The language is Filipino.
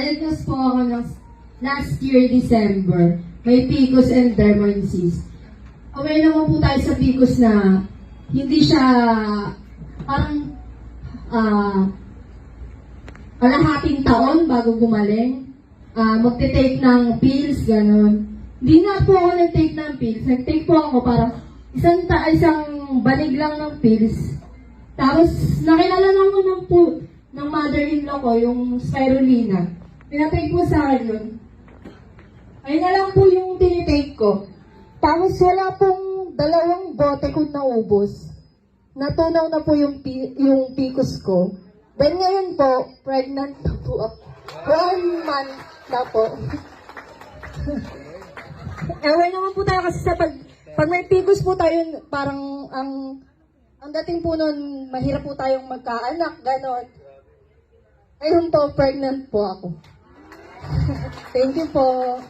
Diagnosed po ako ng last year, December. May PCOS and dermoid cyst. Aware naman po tayo sa PCOS na hindi siya parang kalahating taon bago gumaling. Magte-take ng pills, gano'n. Hindi na po ako nag-take ng pills. Nag-take po ako para isang banig lang ng pills. Tapos, nakilala naman ng mother-in-law ko, yung spirulina. Pinatake po sa akin yun. Ayun na lang po yung tinitake ko. Tapos wala pong 2 bote kong naubos. Natunaw na po yung PCOS ko. Then ngayon po, pregnant na po ako. 1 month na po. Ewan naman po tayo kasi sa pag may PCOS po tayo, parang ang dating po nun, mahirap po tayong magkaanak, gano'n. Ngayon po, pregnant po ako. Thank you po.